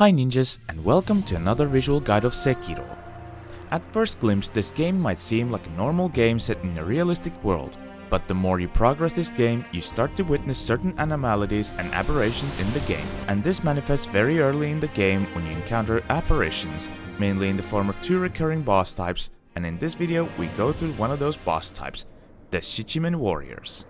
Hi ninjas, and welcome to another visual guide of Sekiro. At first glimpse, this game might seem like a normal game set in a realistic world, but the more you progress this game, you start to witness certain anomalies and aberrations in the game, and this manifests very early in the game when you encounter apparitions, mainly in the form of two recurring boss types, and in this video we go through one of those boss types, the Shichimen Warriors.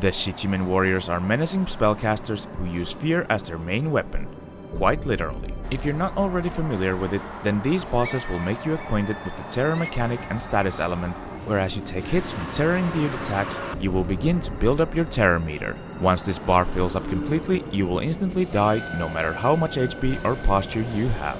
The Shichimen Warriors are menacing spellcasters who use fear as their main weapon, quite literally. If you're not already familiar with it, then these bosses will make you acquainted with the terror mechanic and status element, where as you take hits from terror-imbued attacks, you will begin to build up your terror meter. Once this bar fills up completely, you will instantly die no matter how much HP or posture you have.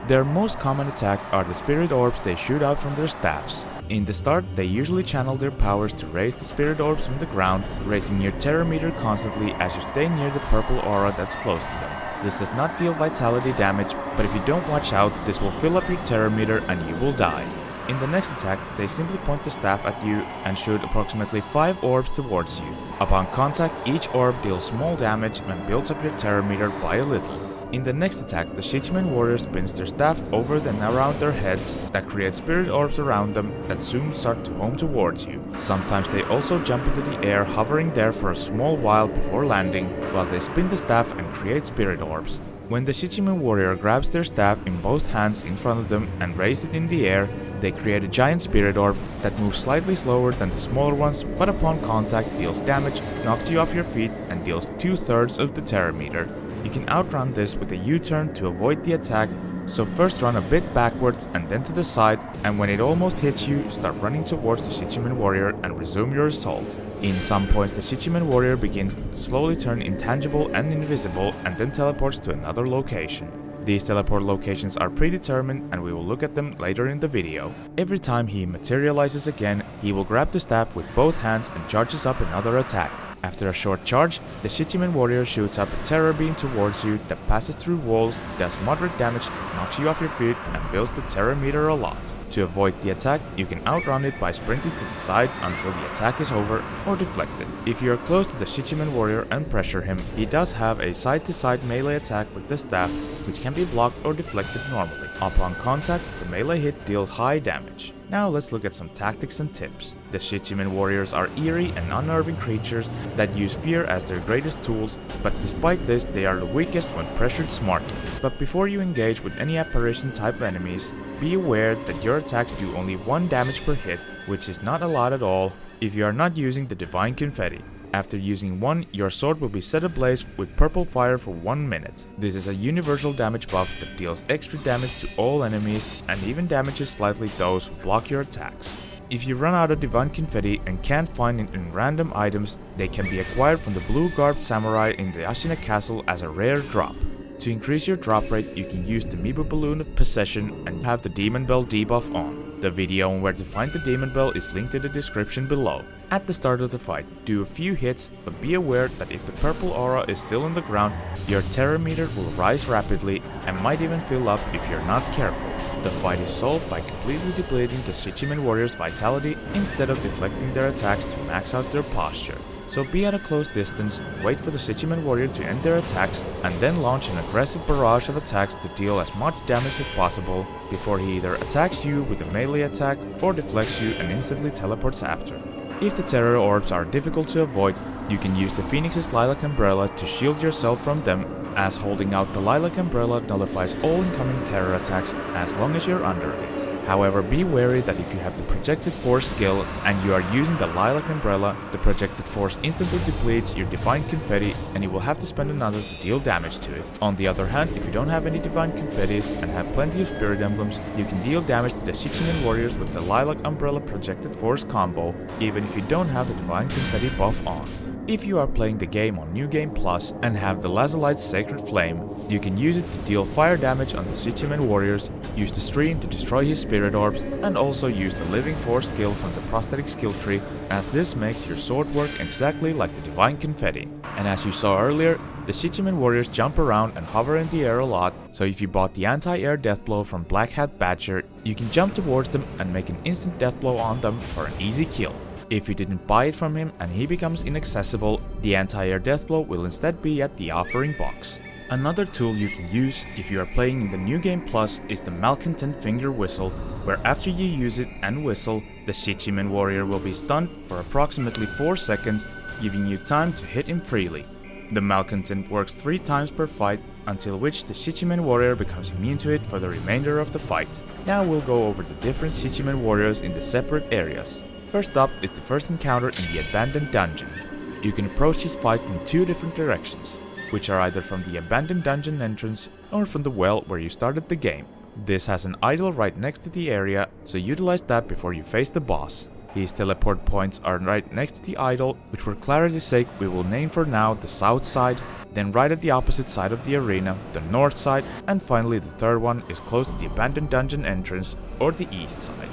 Their most common attack are the spirit orbs they shoot out from their staffs. In the start, they usually channel their powers to raise the spirit orbs from the ground, raising your terror meter constantly as you stay near the purple aura that's close to them. This does not deal vitality damage, but if you don't watch out, this will fill up your terror meter and you will die. In the next attack, they simply point the staff at you and shoot approximately 5 orbs towards you. Upon contact, each orb deals small damage and builds up your terror meter by a little. In the next attack, the Shichimen Warrior spins their staff over and around their heads that create spirit orbs around them that soon start to home towards you. Sometimes they also jump into the air, hovering there for a small while before landing, while they spin the staff and create spirit orbs. When the Shichimen Warrior grabs their staff in both hands in front of them and raises it in the air, they create a giant spirit orb that moves slightly slower than the smaller ones, but upon contact deals damage, knocks you off your feet, and deals 2/3 of the terror meter. You can outrun this with a U-turn to avoid the attack, so first run a bit backwards and then to the side, and when it almost hits you, start running towards the Shichimen Warrior and resume your assault. In some points, the Shichimen Warrior begins to slowly turn intangible and invisible and then teleports to another location. These teleport locations are predetermined and we will look at them later in the video. Every time he materializes again, he will grab the staff with both hands and charges up another attack. After a short charge, the Shichimen Warrior shoots up a terror beam towards you that passes through walls, does moderate damage, knocks you off your feet, and builds the terror meter a lot. To avoid the attack, you can outrun it by sprinting to the side until the attack is over, or deflect it. If you are close to the Shichimen Warrior and pressure him, he does have a side-to-side melee attack with the staff, which can be blocked or deflected normally. Upon contact, the melee hit deals high damage. Now let's look at some tactics and tips. The Shichimen Warriors are eerie and unnerving creatures that use fear as their greatest tools, but despite this they are the weakest when pressured smartly. But before you engage with any apparition type enemies, be aware that your attacks do only 1 damage per hit, which is not a lot at all if you are not using the divine confetti. After using one, your sword will be set ablaze with purple fire for 1 minute. This is a universal damage buff that deals extra damage to all enemies and even damages slightly those who block your attacks. If you run out of divine confetti and can't find it in random items, they can be acquired from the blue-garbed samurai in the Ashina castle as a rare drop. To increase your drop rate, you can use the Mibu Balloon of Possession and have the Demon Bell debuff on. The video on where to find the Demon Bell is linked in the description below. At the start of the fight, do a few hits, but be aware that if the purple aura is still on the ground, your terror meter will rise rapidly and might even fill up if you're not careful. The fight is solved by completely depleting the Shichimen Warrior's vitality instead of deflecting their attacks to max out their posture. So be at a close distance, wait for the Shichimen Warrior to end their attacks, and then launch an aggressive barrage of attacks to deal as much damage as possible before he either attacks you with a melee attack or deflects you and instantly teleports after. If the terror orbs are difficult to avoid, you can use the Phoenix's Lilac Umbrella to shield yourself from them, as holding out the Lilac Umbrella nullifies all incoming terror attacks as long as you're under it. However, be wary that if you have the Projected Force skill and you are using the Lilac Umbrella, the Projected Force instantly depletes your Divine Confetti and you will have to spend another to deal damage to it. On the other hand, if you don't have any Divine Confettis and have plenty of Spirit Emblems, you can deal damage to the Shichimen Warriors with the Lilac Umbrella Projected Force combo, even if you don't have the Divine Confetti buff on. If you are playing the game on New Game Plus and have the Lazulite's Sacred Flame, you can use it to deal fire damage on the Shichimen Warriors, use the Stream to destroy his spirit orbs, and also use the Living Force skill from the prosthetic skill tree, as this makes your sword work exactly like the Divine Confetti. And as you saw earlier, The Shichimen Warriors jump around and hover in the air a lot, so if you bought the anti-air death blow from Black Hat Badger, you can jump towards them and make an instant death blow on them for an easy kill. If you didn't buy it from him and he becomes inaccessible, the anti-air death blow will instead be at the offering box. Another tool you can use if you are playing in the New Game Plus is the Malcontent Finger Whistle, where after you use it and whistle, the Shichimen Warrior will be stunned for approximately 4 seconds, giving you time to hit him freely. The Malcontent works 3 times per fight, until which the Shichimen Warrior becomes immune to it for the remainder of the fight. Now we'll go over the different Shichimen Warriors in the separate areas. First up is the first encounter in the Abandoned Dungeon. You can approach this fight from 2 different directions, which are either from the Abandoned Dungeon entrance or from the well where you started the game. This has an idol right next to the area, so utilize that before you face the boss. His teleport points are right next to the idol, which for clarity's sake we will name for now the south side, then right at the opposite side of the arena, the north side, and finally the third one is close to the Abandoned Dungeon entrance, or the east side.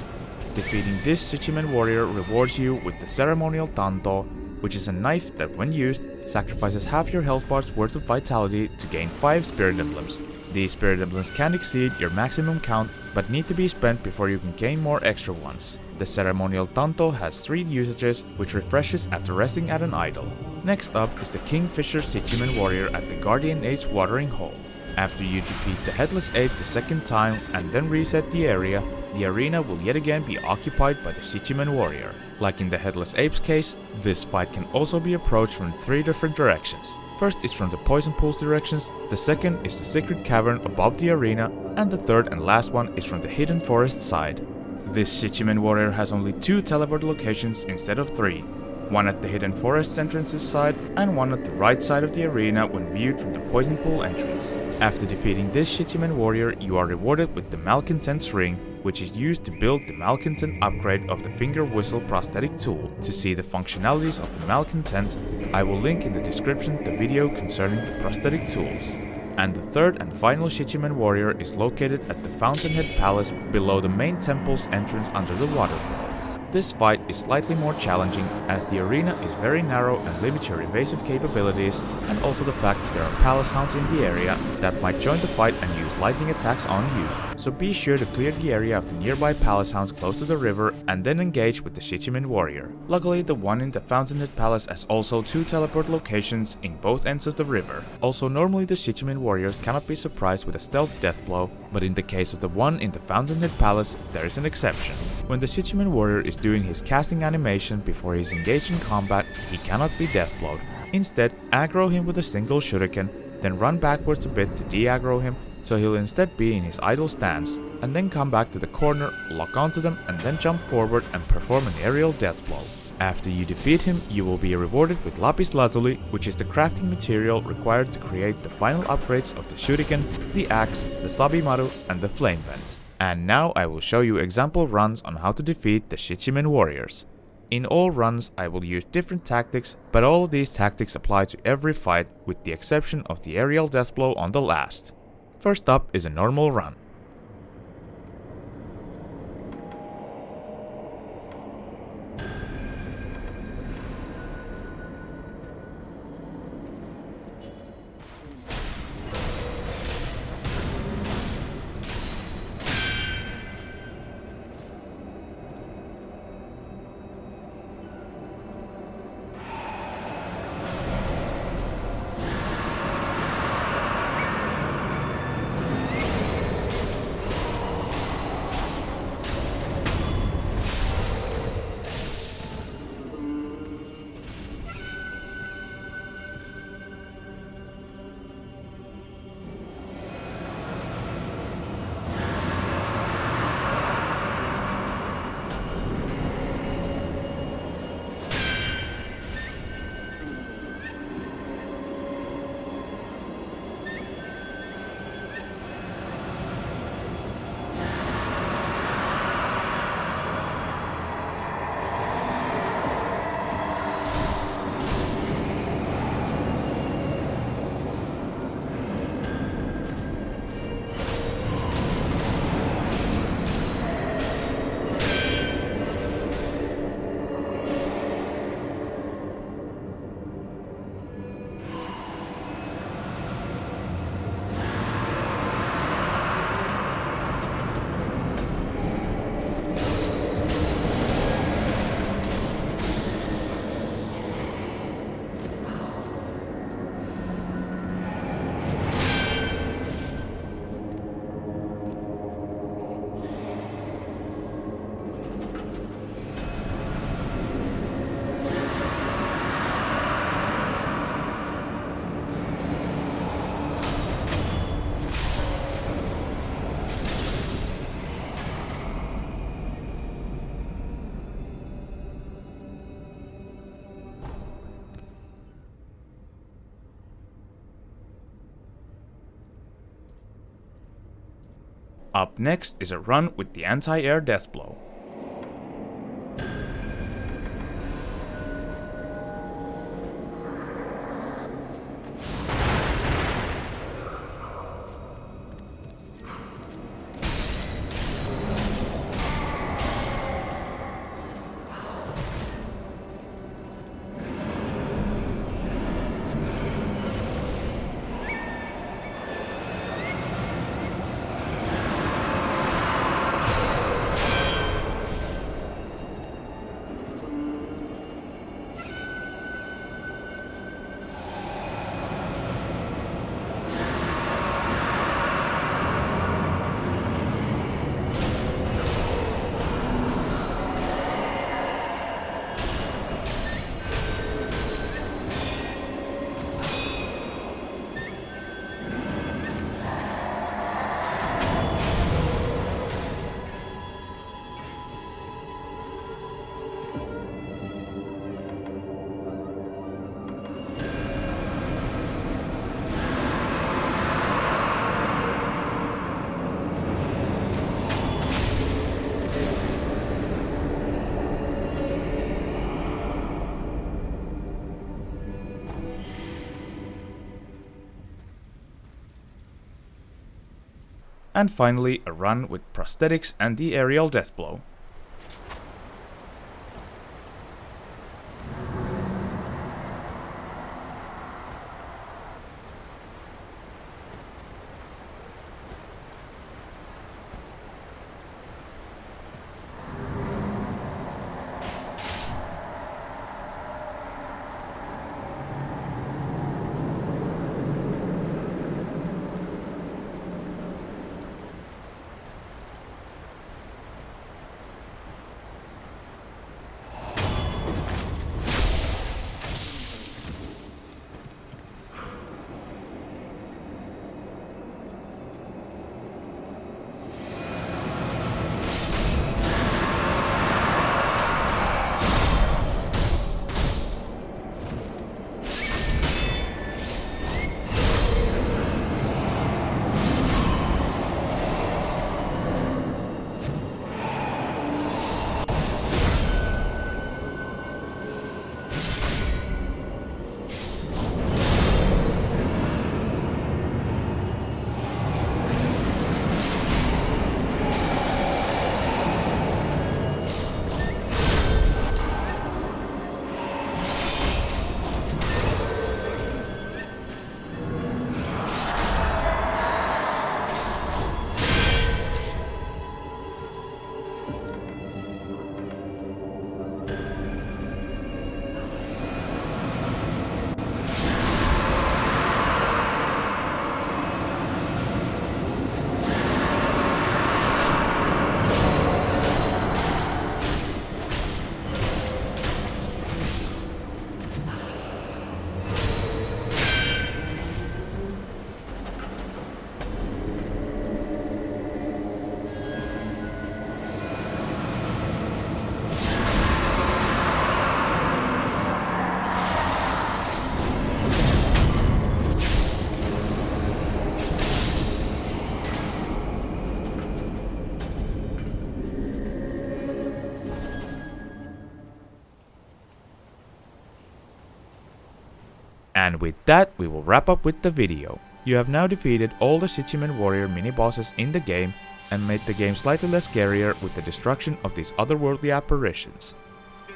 Defeating this Shichimen Warrior rewards you with the Ceremonial Tanto, which is a knife that when used, sacrifices half your health bar's worth of vitality to gain 5 Spirit Emblems. These Spirit Emblems can exceed your maximum count, but need to be spent before you can gain more extra ones. The Ceremonial Tanto has 3 usages, which refreshes after resting at an idol. Next up is the Kingfisher Shichimen Warrior at the Guardian Ape's Watering Hole. After you defeat the Headless Ape the second time and then reset the arena will yet again be occupied by the Shichimen Warrior. Like in the Headless Ape's case, this fight can also be approached from 3 different directions. First is from the Poison Pools directions, the second is the Secret Cavern above the arena, and the third and last one is from the Hidden Forest side. This Shichimen Warrior has only 2 teleport locations instead of 3. One at the Hidden Forest entrance's side and one at the right side of the arena when viewed from the Poison Pool entrance. After defeating this Shichimen Warrior, you are rewarded with the Malcontent's Ring, which is used to build the Malcontent upgrade of the Finger Whistle prosthetic tool. To see the functionalities of the Malcontent, I will link in the description the video concerning the prosthetic tools. And the third and final Shichimen Warrior is located at the Fountainhead Palace below the main temple's entrance under the waterfall. This fight is slightly more challenging as the arena is very narrow and limits your evasive capabilities, and also the fact that there are palace hounds in the area that might join the fight and use lightning attacks on you. So be sure to clear the area of the nearby palace hounds close to the river and then engage with the Shichimen Warrior. Luckily, the one in the Fountainhead Palace has also 2 teleport locations in both ends of the river. Also, normally the Shichimen Warriors cannot be surprised with a stealth death blow, but in the case of the one in the Fountainhead Palace, there is an exception. When the Shichimen Warrior is doing his casting animation before he is engaged in combat, he cannot be deathblowed. Instead, aggro him with a single shuriken, then run backwards a bit to de-aggro him, so he'll instead be in his idle stance, and then come back to the corner, lock onto them, and then jump forward and perform an aerial death blow. After you defeat him, you will be rewarded with Lapis Lazuli, which is the crafting material required to create the final upgrades of the shuriken, the axe, the Sabimaru, and the flame vent. And now I will show you example runs on how to defeat the Shichimen Warriors. In all runs I will use different tactics, but all of these tactics apply to every fight with the exception of the aerial death blow on the last. First up is a normal run. Up next is a run with the anti-air death blow. And finally, a run with prosthetics and the aerial death blow. And with that, we will wrap up with the video. You have now defeated all the Shichimen Warrior mini-bosses in the game and made the game slightly less scarier with the destruction of these otherworldly apparitions.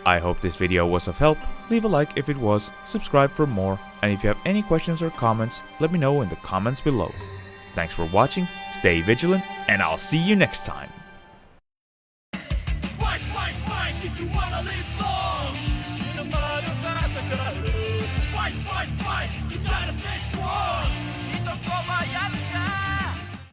I hope this video was of help. Leave a like if it was, subscribe for more, and if you have any questions or comments, let me know in the comments below. Thanks for watching, stay vigilant, and I'll see you next time! Fight, fight, fight if you wanna live long! Fight, fight, fight, you gotta stay strong!